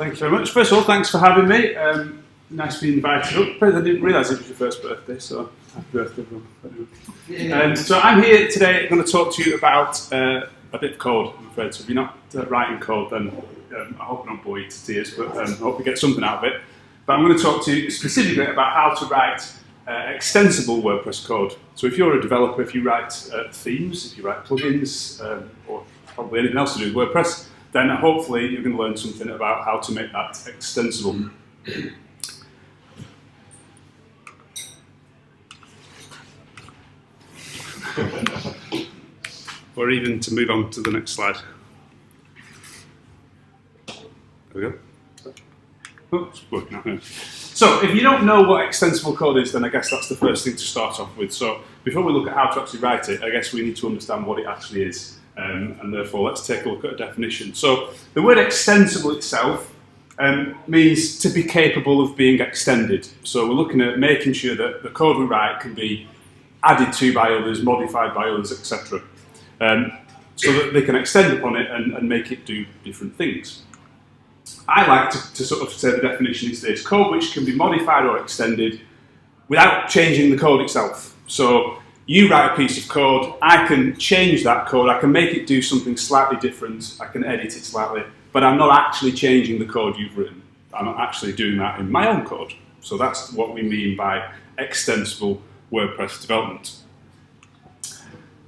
Thank you very much. First of all, thanks for having me. Nice to be invited up. I didn't realise it was your first birthday, so happy birthday, everyone. So I'm here today going to talk to you about a bit of code, I'm afraid. So if you're not writing code, then I hope I don't bore you to tears, but I hope you get something out of it. But I'm going to talk to you specifically about how to write extensible WordPress code. So if you're a developer, if you write themes, if you write plugins, or probably anything else to do with WordPress, then hopefully you're going to learn something about how to make that extensible. Or even to move on to the next slide. There we go. Oh, it's working out here. So if you don't know what extensible code is, then I guess that's the first thing to start off with. So before we look at how to actually write it, I guess we need to understand what it actually is. And therefore, let's take a look at a definition. So the word extensible itself means to be capable of being extended. So we're looking at making sure that the code we write can be added to by others, modified by others, etc. So that they can extend upon it and make it do different things. I like to sort of say the definition is this: code which can be modified or extended without changing the code itself. So you write a piece of code, I can change that code, I can make it do something slightly different, I can edit it slightly, but I'm not actually changing the code you've written. I'm not actually doing that in my own code. So that's what we mean by extensible WordPress development.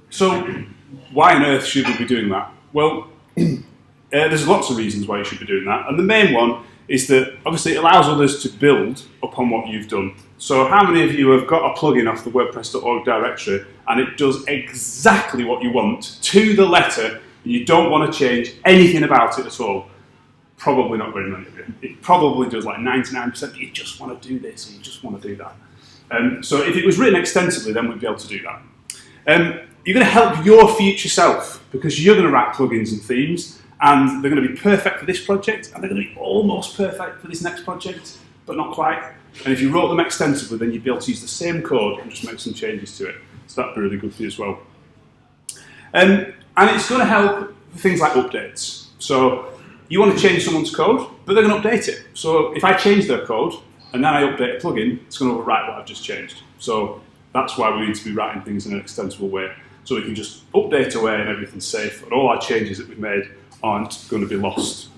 So why on earth should we be doing that? Well, there's lots of reasons why you should be doing that, and the main one is that obviously it allows others to build upon what you've done. So how many of you have got a plugin off the WordPress.org directory and it does exactly what you want to the letter, and you don't want to change anything about it at all? Probably not very many of you. It probably does like 99%, you just want to do this and you just want to do that. So if it was written extensively, then we'd be able to do that. You're going to help your future self because you're going to write plugins and themes, and they're going to be perfect for this project, and they're going to be almost perfect for this next project, but not quite. And if you wrote them extensively, then you'd be able to use the same code and just make some changes to it. So that'd be really good for you as well. And it's going to help with things like updates. So you want to change someone's code, but they're going to update it. So if I change their code, and then I update a plugin, it's going to overwrite what I've just changed. So that's why we need to be writing things in an extensible way. So we can just update away and everything's safe, and all our changes that we've made aren't going to be lost.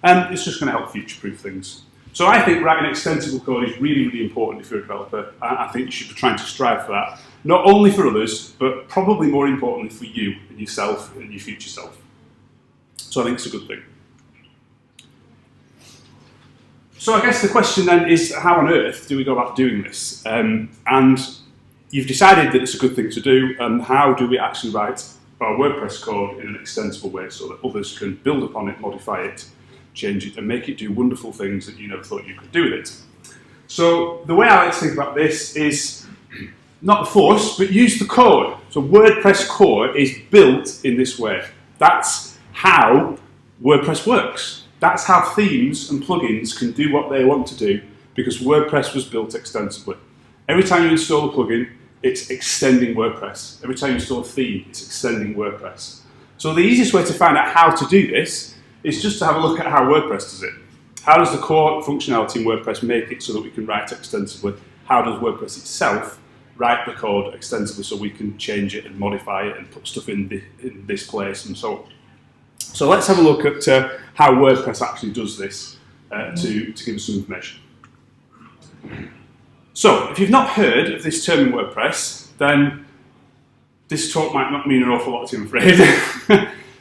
And it's just going to help future-proof things. So I think writing extensible code is really, really important if you're a developer. I think you should be trying to strive for that, not only for others, but probably more importantly for you and yourself and your future self. So I think it's a good thing. So I guess the question then is, how on earth do we go about doing this? And you've decided that it's a good thing to do, and how do we actually write our WordPress code in an extensible way so that others can build upon it, modify it, change it, and make it do wonderful things that you never thought you could do with it? So the way I like to think about this is not the force, but use the core. So WordPress core is built in this way. That's how WordPress works. That's how themes and plugins can do what they want to do, because WordPress was built extensively. Every time you install a plugin, it's extending WordPress. Every time you install a theme, it's extending WordPress. So the easiest way to find out how to do this is just to have a look at how WordPress does it. How does the core functionality in WordPress make it so that we can write extensively? How does WordPress itself write the code extensively so we can change it and modify it and put stuff in this place and so on? So let's have a look at how WordPress actually does this to give us some information. So, if you've not heard of this term in WordPress, then this talk might not mean an awful lot to you, I'm afraid.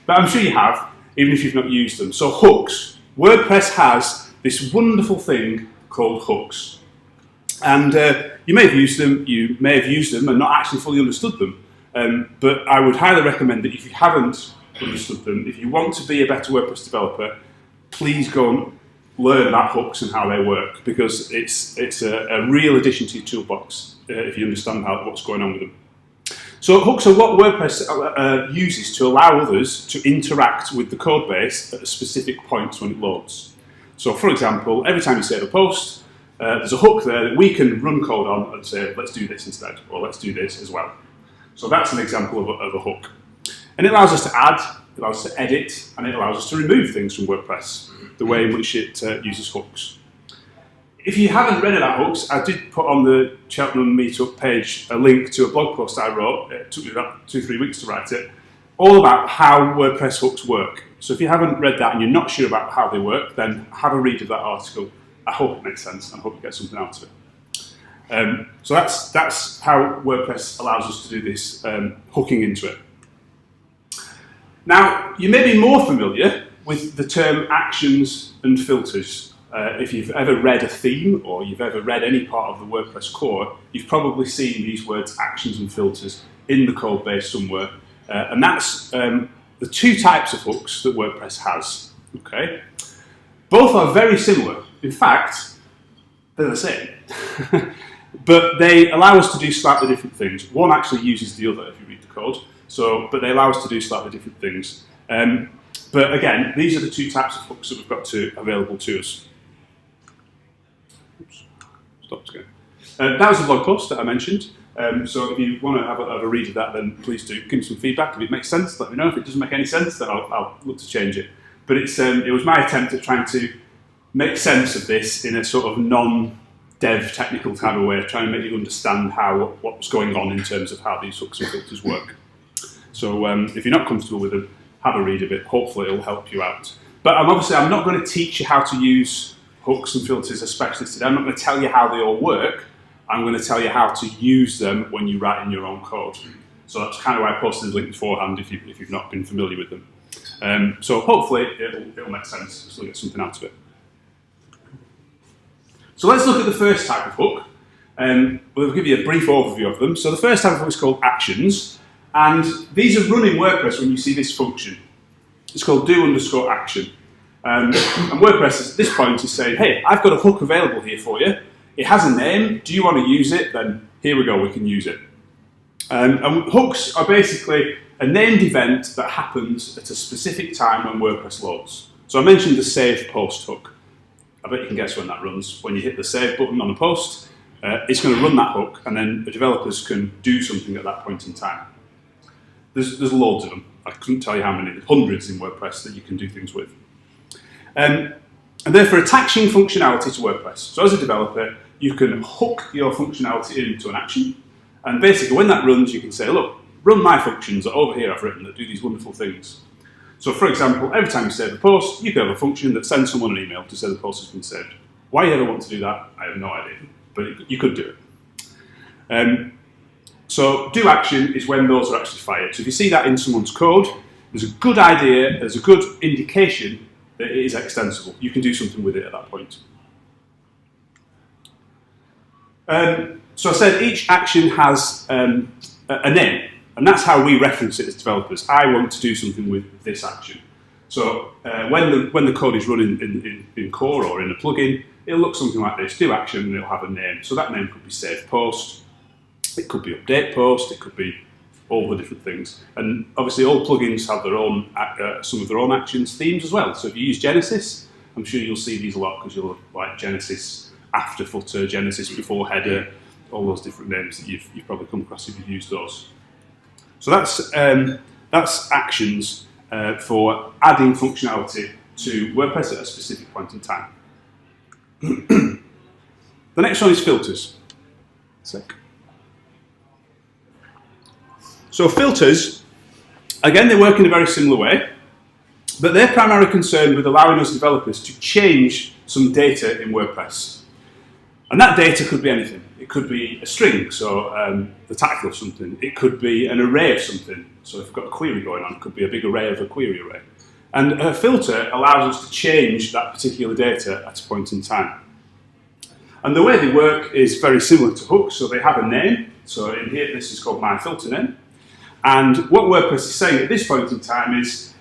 But I'm sure you have, even if you've not used them. So hooks. WordPress has this wonderful thing called hooks. And you may have used them, and not actually fully understood them. But I would highly recommend that if you haven't understood them, if you want to be a better WordPress developer, please go and learn about hooks and how they work, because it's a real addition to your toolbox if you understand what's going on with them. So hooks are what WordPress uses to allow others to interact with the code base at specific points when it loads. So for example, every time you save a post, there's a hook there that we can run code on and say, let's do this instead, or let's do this as well. So that's an example of a hook. And it allows us to add, it allows us to edit, and it allows us to remove things from WordPress. the way in which it uses hooks. If you haven't read about hooks, I did put on the Cheltenham meetup page a link to a blog post I wrote. It took me about 2-3 weeks to write it, all about how WordPress hooks work. So if you haven't read that and you're not sure about how they work, then have a read of that article. I hope it makes sense and I hope you get something out of it. So that's how WordPress allows us to do this hooking into it. Now, you may be more familiar with the term actions and filters. If you've ever read a theme or you've ever read any part of the WordPress core, you've probably seen these words actions and filters in the code base somewhere. And that's the two types of hooks that WordPress has. Okay? Both are very similar. In fact, they're the same. But they allow us to do slightly different things. One actually uses the other if you read the code, but they allow us to do slightly different things. But again, these are the two types of hooks that we've got available to us. Oops, stopped again. That was the blog post that I mentioned. So if you want to have a read of that, then please do give me some feedback. If it makes sense, let me know. If it doesn't make any sense, then I'll look to change it. But it was my attempt at trying to make sense of this in a sort of non-dev technical kind of way, trying to make you understand what's going on in terms of how these hooks and filters work. So if you're not comfortable with them, have a read of it. Hopefully it'll help you out. But I'm not going to teach you how to use hooks and filters especially today. I'm not going to tell you how they all work. I'm going to tell you how to use them when you write in your own code. So that's kind of why I posted the link beforehand if you've not been familiar with them. So hopefully it'll make sense, so you'll get something out of it. So let's look at the first type of hook. We'll give you a brief overview of them. So the first type of hook is called actions. And these are run in WordPress when you see this function. It's called do_action. And WordPress at this point is saying, hey, I've got a hook available here for you. It has a name. Do you want to use it? Then here we go, we can use it. And hooks are basically a named event that happens at a specific time when WordPress loads. So I mentioned the save post hook. I bet you can guess when that runs. When you hit the save button on a post, it's going to run that hook, and then the developers can do something at that point in time. There's loads of them. I couldn't tell you how many. There's hundreds in WordPress that you can do things with. And therefore attaching functionality to WordPress. So as a developer, you can hook your functionality into an action. And basically when that runs, you can say, look, run my functions that over here I've written that do these wonderful things. So for example, every time you save a post, you can have a function that sends someone an email to say the post has been saved. Why you ever want to do that, I have no idea. But you could do it. So do action is when those are actually fired. So if you see that in someone's code, there's a good idea, there's a good indication that it is extensible. You can do something with it at that point. So I said each action has a name, and that's how we reference it as developers. I want to do something with this action. So when the code is running in core or in a plugin, it'll look something like this, do action, and it'll have a name. So that name could be save post, it could be update post, it could be all the different things. And obviously all plugins have their own, some of their own actions themes as well. So if you use Genesis, I'm sure you'll see these a lot because you'll like Genesis after footer, Genesis before header, all those different names that you've probably come across if you've used those. So that's actions for adding functionality to WordPress at a specific point in time. The next one is filters. So filters, again, they work in a very similar way, but they're primarily concerned with allowing us developers to change some data in WordPress. And that data could be anything. It could be a string, so the title of something. It could be an array of something. So if we've got a query going on, it could be a big array of a query array. And a filter allows us to change that particular data at a point in time. And the way they work is very similar to hooks. So they have a name. So in here, this is called my filter name. And what WordPress is saying at this point in time is,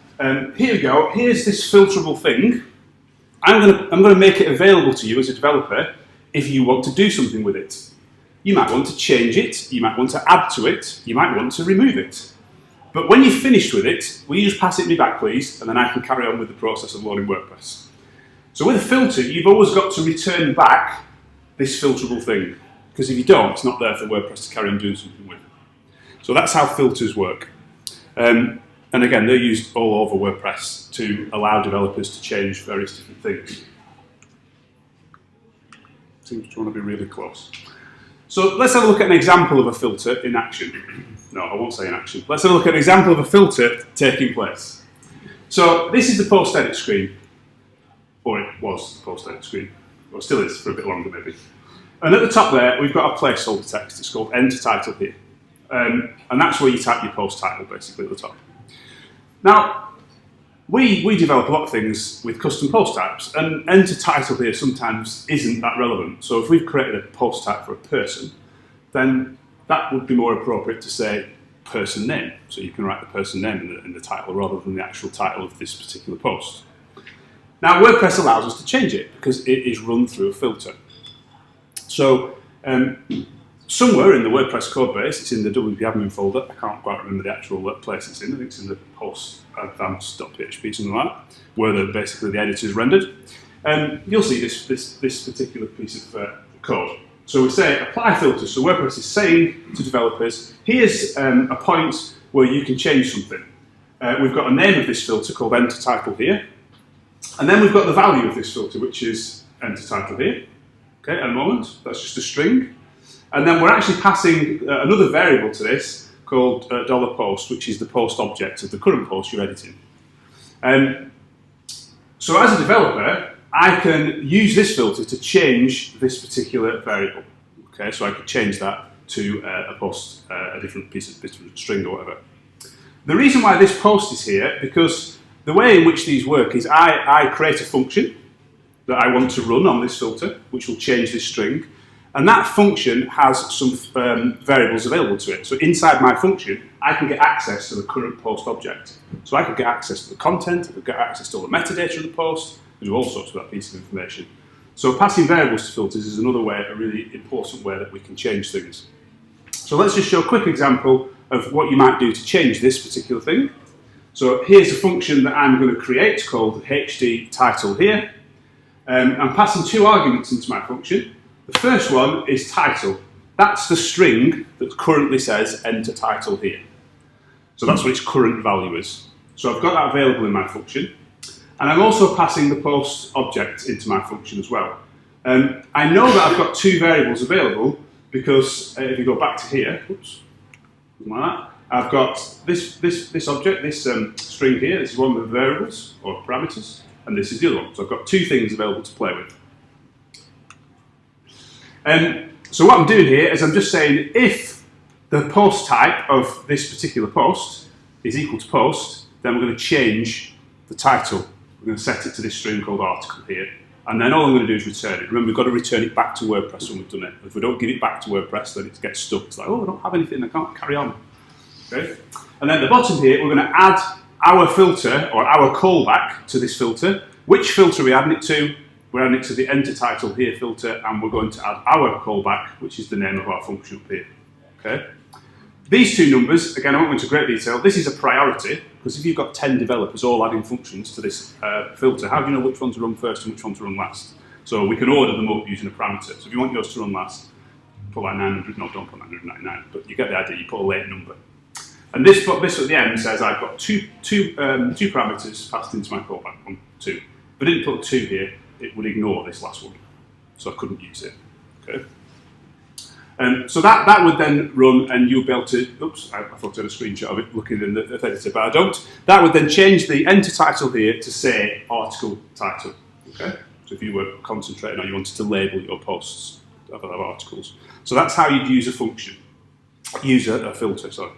here we go, here's this filterable thing. I'm going to make it available to you as a developer if you want to do something with it. You might want to change it, you might want to add to it, you might want to remove it. But when you've finished with it, will you just pass it me back, please, and then I can carry on with the process of loading WordPress. So with a filter, you've always got to return back this filterable thing, because if you don't, it's not there for WordPress to carry on doing something with. So that's how filters work. And again, they're used all over WordPress to allow developers to change various different things. Seems to want to be really close. So let's have a look at an example of a filter in action. No, I won't say in action. Let's have a look at an example of a filter taking place. So this is the post edit screen, or it was the post edit screen, or still is for a bit longer maybe. And at the top there, we've got a placeholder text. It's called enter title here. And that's where you type your post title basically at the top. Now, we develop a lot of things with custom post types, and enter title here sometimes isn't that relevant. So if we've created a post type for a person, then that would be more appropriate to say person name. So you can write the person name in the title rather than the actual title of this particular post. Now, WordPress allows us to change it because it is run through a filter. So somewhere in the WordPress code base, it's in the WP admin folder. I can't quite remember the actual place it's in. I think it's in the post advanced.php, something like that, where basically the editor is rendered. You'll see this particular piece of code. So we say apply filter. So WordPress is saying to developers, here's a point where you can change something. We've got a name of this filter called enter title here. And then we've got the value of this filter, which is enter title here. Okay, at the moment, that's just a string. And then we're actually passing another variable to this called $post, which is the post object of the current post you're editing. So as a developer, I can use this filter to change this particular variable. Okay, so I could change that to a post, a different piece of string or whatever. The reason why this post is here, because the way in which these work is I create a function that I want to run on this filter, which will change this string. And that function has some variables available to it. So inside my function, I can get access to the current post object. So I could get access to the content, I could get access to all the metadata of the post, and do all sorts with that piece of information. So passing variables to filters is another way, a really important way that we can change things. So let's just show a quick example of what you might do to change this particular thing. So here's a function that I'm going to create called HD title here. I'm passing two arguments into my function. The first one is title. That's the string that currently says enter title here. So that's what its current value is. So I've got that available in my function. And I'm also passing the post object into my function as well. I know that I've got two variables available because if you go back to here, oops, something like that, I've got this object, this string here. This is one of the variables or parameters, and this is the other one. So I've got two things available to play with. So what I'm doing here is I'm just saying if the post type of this particular post is equal to post, then we're going to change the title. We're going to set it to this string called article here. And then all I'm going to do is return it. Remember, we've got to return it back to WordPress when we've done it. If we don't give it back to WordPress, then it gets stuck. It's like, oh, I don't have anything, I can't carry on. Okay? And then at the bottom here, we're going to add our filter or our callback to this filter. Which filter are we adding it to? We're adding it to the enter title here filter, and we're going to add our callback, which is the name of our function up here. Okay? These two numbers, again, I won't go into great detail. This is a priority, because if you've got 10 developers all adding functions to this filter, how do you know which one to run first and which one to run last? So we can order them up using a parameter. So if you want yours to run last, put like 900, no, don't put 999, but you get the idea, you put a late number. And this at the end says I've got two parameters passed into my callback, 1, 2. If I didn't put 2 here, it would ignore this last one. So I couldn't use it. Okay. So that would then run, and you'll be able to, oops, I thought I had a screenshot of it looking in the editor, but I don't. That would then change the enter title here to say article title. Okay? So if you were concentrating on, you wanted to label your posts of articles. So that's how you'd use a function, use a filter, sorry.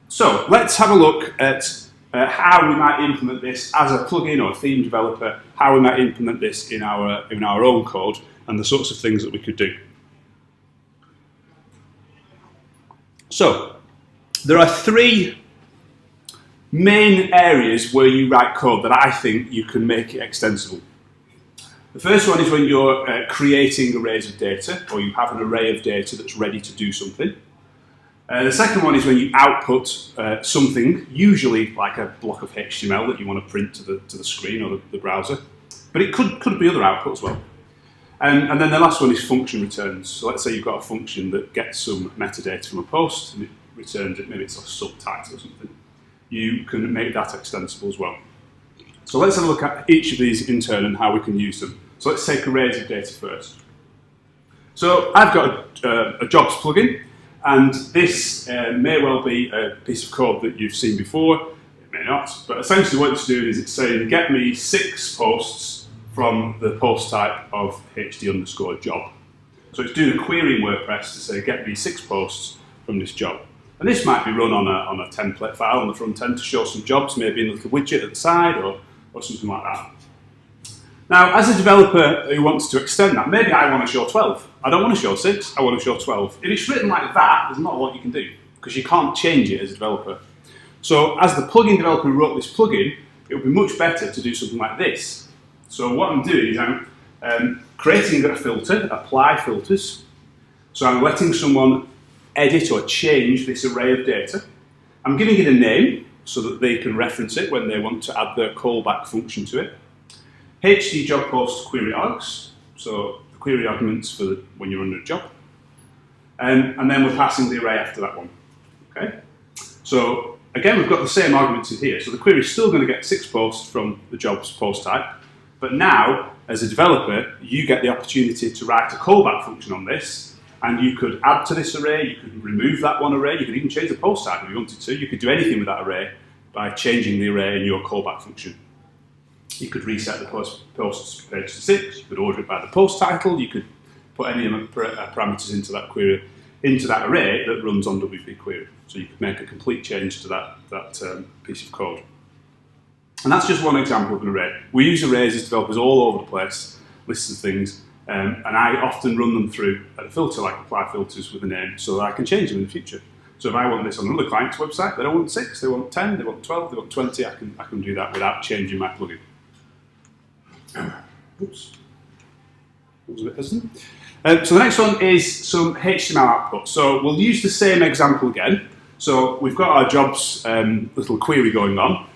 So let's have a look at how we might implement this as a plugin or a theme developer, how we might implement this in our own code, and the sorts of things that we could do. So, there are 3 main areas where you write code that I think you can make it extensible. The first one is when you're creating arrays of data, or you have an array of data that's ready to do something. The second one is when you output something, usually like a block of HTML that you want to print to the screen or the browser, but it could be other output as well. And then the last one is function returns. So let's say you've got a function that gets some metadata from a post, and returns it, maybe it's a subtitle or something, you can make that extensible as well. So let's have a look at each of these in turn and how we can use them. So let's take arrays of data first. So I've got a jobs plugin, and this may well be a piece of code that you've seen before, it may not, but essentially what it's doing is it's saying get me 6 posts from the post type of hd_job. So it's doing a query in WordPress to say get me 6 posts from this job. And this might be run on a template file on the front end to show some jobs, maybe in a little widget at the side or something like that. Now, as a developer who wants to extend that, maybe I want to show 12. I don't want to show 6, I want to show 12. If it's written like that, there's not a lot you can do, because you can't change it as a developer. So as the plugin developer who wrote this plugin, it would be much better to do something like this. So what I'm doing is I'm creating a filter, apply filters. So I'm letting someone edit or change this array of data. I'm giving it a name so that they can reference it when they want to add their callback function to it. HD job post query args, so the query arguments for when you're under a job. And then we're passing the array after that one. Okay? So again, we've got the same arguments in here. So the query is still going to get 6 posts from the jobs post type. But now, as a developer, you get the opportunity to write a callback function on this, and you could add to this array, you could remove that one array, you could even change the post type if you wanted to. You could do anything with that array by changing the array in your callback function. You could reset the posts page to 6, you could order it by the post title, you could put any parameters into that query, into that array that runs on WP Query. So you could make a complete change to that piece of code. And that's just one example of an array. We use arrays as developers all over the place, lists of things, and I often run them through a filter like apply filters with a name so that I can change them in the future. So if I want this on another client's website, they don't want 6, they want 10, they want 12, they want 20, I can do that without changing my plugin. Oops. That was a bit hesitant. So the next one is some HTML output. So we'll use the same example again. So we've got our jobs little query going on.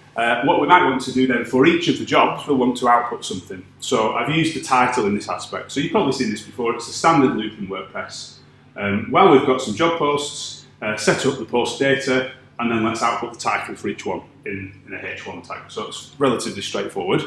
What we might want to do then for each of the jobs, we'll want to output something. So I've used the title in this aspect. So you've probably seen this before. It's a standard loop in WordPress. Well, we've got some job posts, set up the post data, and then let's output the title for each one in a H1 tag. So it's relatively straightforward.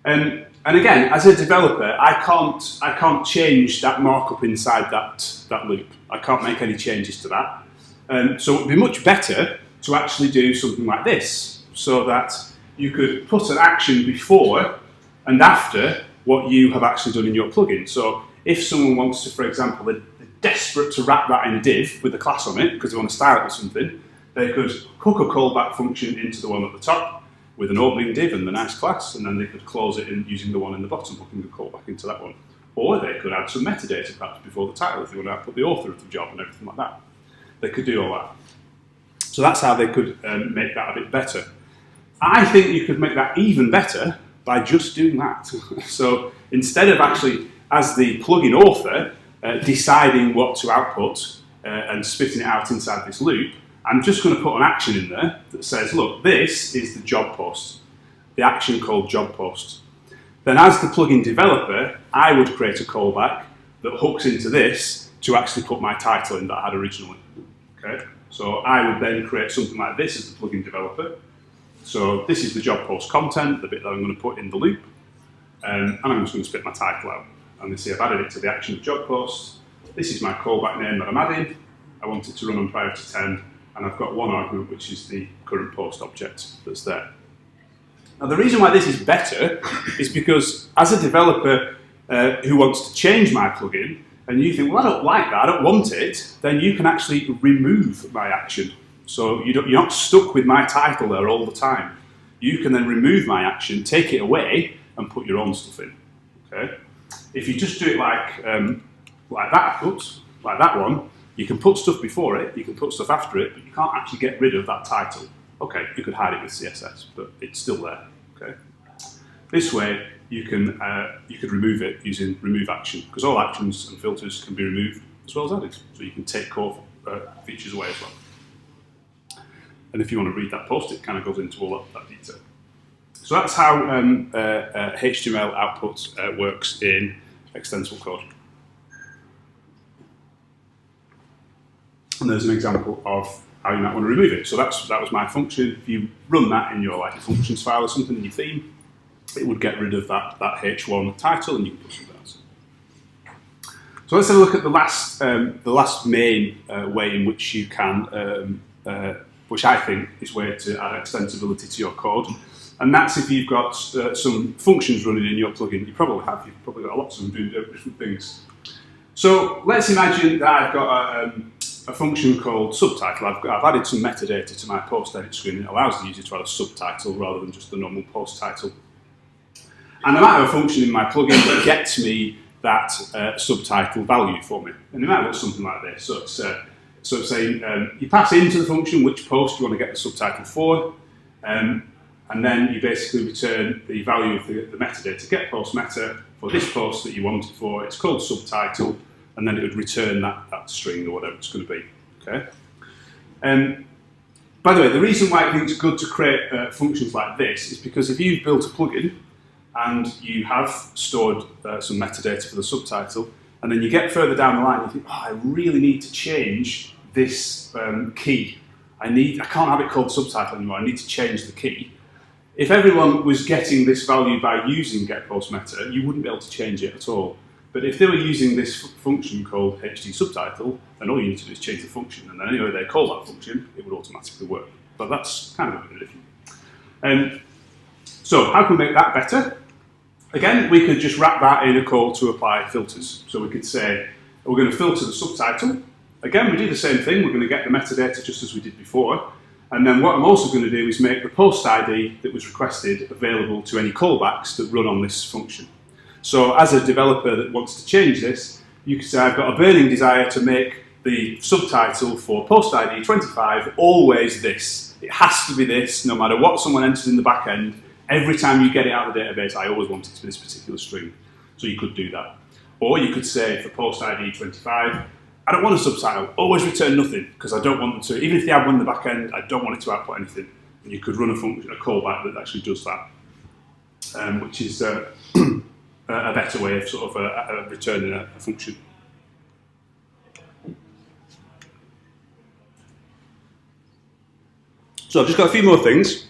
And again, as a developer, I can't change that markup inside that loop. I can't make any changes to that. So it would be much better to actually do something like this, so that you could put an action before and after what you have actually done in your plugin. So if someone wants to, for example, they're desperate to wrap that in a div with a class on it because they want to style it with something, they could hook a callback function into the one at the top with an opening div and the nice class, and then they could close it in using the one in the bottom, hooking the callback into that one. Or they could add some metadata perhaps before the title if they want to output the author of the job and everything like that. They could do all that. So that's how they could make that a bit better. I think you could make that even better by just doing that. So instead of actually, as the plugin author, deciding what to output and spitting it out inside this loop, I'm just going to put an action in there that says, look, this is the job post, the action called job post. Then as the plugin developer, I would create a callback that hooks into this to actually put my title in that I had originally. Okay? So I would then create something like this as the plugin developer. So this is the job post content, the bit that I'm going to put in the loop, and I'm just going to spit my title out. And you see I've added it to the action of job post. This is my callback name that I'm adding. I want it to run on priority 10. And I've got one argument, which is the current post object that's there. Now, the reason why this is better is because as a developer who wants to change my plugin, and you think, well, I don't like that, I don't want it, then you can actually remove my action. So you're not stuck with my title there all the time. You can then remove my action, take it away, and put your own stuff in. Okay? If you just do it like that one, you can put stuff before it, you can put stuff after it, but you can't actually get rid of that title. Okay, you could hide it with CSS, but it's still there. Okay. This way, you could remove it using remove action, because all actions and filters can be removed as well as added. So you can take core features away as well. And if you want to read that post, it kind of goes into all that detail. So that's how HTML output works in extensible code. And there's an example of how you might want to remove it. So that was my function. If you run that in your like functions file or something in your theme, it would get rid of that h1 title, and you can put something else. So let's have a look at the last main way in which you can, which I think is way to add extensibility to your code, and that's if you've got some functions running in your plugin. You probably have. You've probably got lots of them doing different things. So let's imagine that I've got a function called subtitle. I've added some metadata to my post edit screen. It allows the user to add a subtitle rather than just the normal post title. And I might have a function in my plugin that gets me that subtitle value for me. And it might look something like this. So it's saying you pass into the function which post you want to get the subtitle for, and then you basically return the value of the metadata, get post meta, for this post that you want it for. It's called subtitle, and then it would return that string or whatever it's going to be. Okay. By the way, the reason why I think it's good to create functions like this is because if you've built a plugin and you have stored some metadata for the subtitle, and then you get further down the line and you think, oh, I really need to change this key. I can't have it called subtitle anymore. I need to change the key. If everyone was getting this value by using getPostMeta, you wouldn't be able to change it at all. But if they were using this function called HDSubtitle, then all you need to do is change the function, and then anyway they call that function, it would automatically work. But that's kind of a bit different. So how can we make that better? Again, we could just wrap that in a call to apply filters. So we could say, we're going to filter the subtitle. Again, we do the same thing. We're going to get the metadata just as we did before. And then what I'm also going to do is make the post ID that was requested available to any callbacks that run on this function. So as a developer that wants to change this, you could say I've got a burning desire to make the subtitle for post ID 25 always this. It has to be this, no matter what someone enters in the back end. Every time you get it out of the database, I always want it to be this particular string. So you could do that. Or you could say for post ID 25, I don't want a subtitle, always return nothing, because I don't want them to, even if they have one in the back end, I don't want it to output anything. And you could run a function, a callback that actually does that, which is a better way of sort of returning a function. So I've just got a few more things.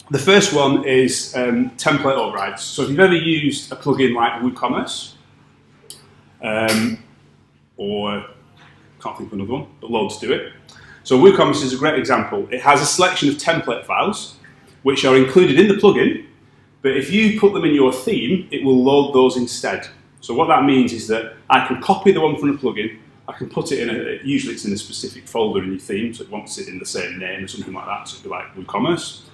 The first one is template overrides. So if you've ever used a plugin like WooCommerce, or can't think of another one, but loads do it. So WooCommerce is a great example. It has a selection of template files which are included in the plugin, but if you put them in your theme, it will load those instead. So what that means is that I can copy the one from the plugin, I can put it in usually it's in a specific folder in your theme, so it wants it in the same name or something like that, so it'd be like WooCommerce.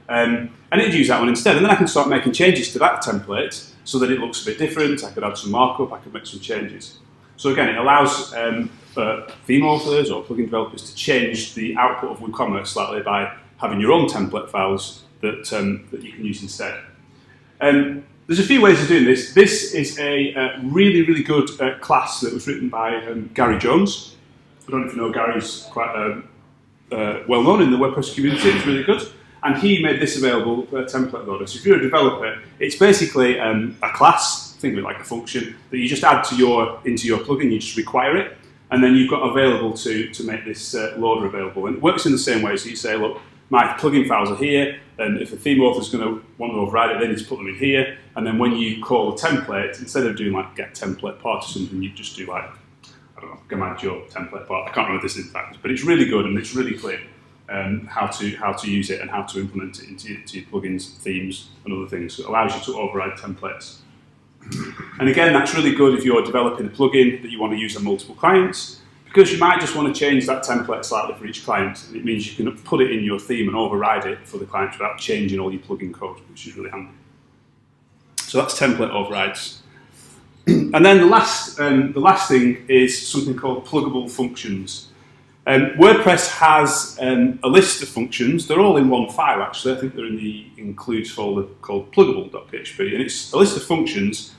And it'd use that one instead, and then I can start making changes to that template so that it looks a bit different. I could add some markup, I could make some changes. So again, it allows theme authors or plugin developers to change the output of WooCommerce slightly by having your own template files that you can use instead. There's a few ways of doing this. This is a really, really good class that was written by Gary Jones. I don't know if you know Gary's quite well known in the WordPress community. It's really good. And he made this available for a template loader. So if you're a developer, it's basically a class, think of it like a function, that you just add into your plugin, you just require it, and then you've got available to make this loader available. And it works in the same way, so you say, look, my plugin files are here, and if a theme author is going to want to override it, they need to put them in here, and then when you call a template, instead of doing like get template part or something, you just do like, I don't know, command your template part. I can't remember this in fact, but it's really good and it's really clear. How to use it and how to implement it into your plugins, themes, and other things. So it allows you to override templates. And again, that's really good if you're developing a plugin that you want to use on multiple clients, because you might just want to change that template slightly for each client. And it means you can put it in your theme and override it for the client without changing all your plugin code, which is really handy. So that's template overrides. And then the last thing is something called Pluggable Functions. WordPress has a list of functions. They're all in one file actually. I think they're in the includes folder called pluggable.php, and it's a list of functions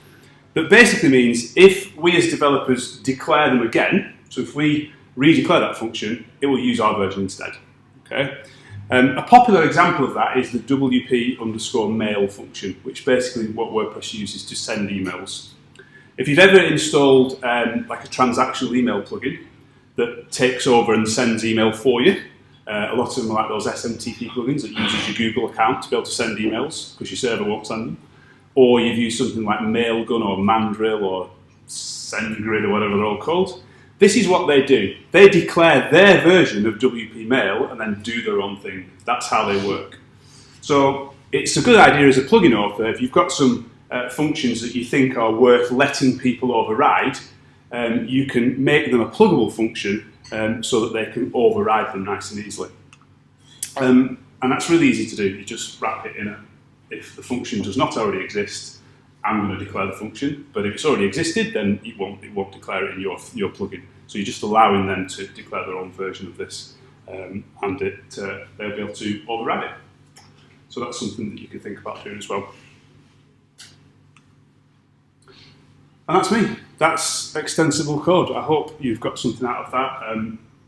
that basically means if we as developers declare them again, so if we redeclare that function, it will use our version instead. Okay. A popular example of that is the WP_mail function, which basically what WordPress uses to send emails. If you've ever installed like a transactional email plugin that takes over and sends email for you, A lot of them are like those SMTP plugins that uses your Google account to be able to send emails because your server won't send them. Or you've used something like Mailgun or Mandrill or SendGrid or whatever they're all called. This is what they do. They declare their version of WP Mail and then do their own thing. That's how they work. So it's a good idea as a plugin author, if you've got some functions that you think are worth letting people override, you can make them a pluggable function so that they can override them nice and easily. And that's really easy to do. You just wrap it in a, if the function does not already exist, I'm going to declare the function, but if it's already existed, then it won't declare it in your plugin. So you're just allowing them to declare their own version of this, and they'll be able to override it. So that's something that you can think about doing as well. And that's me. That's extensible code. I hope you've got something out of that.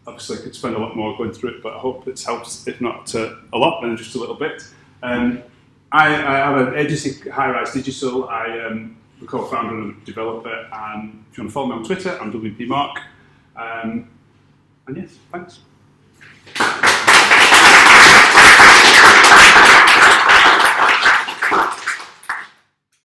Obviously, I could spend a lot more going through it, but I hope it's helped, if not a lot, then just a little bit. I have an agency, High Rise Digital. I am the co-founder and developer, and if you want to follow me on Twitter, I'm WP Mark. And yes, thanks.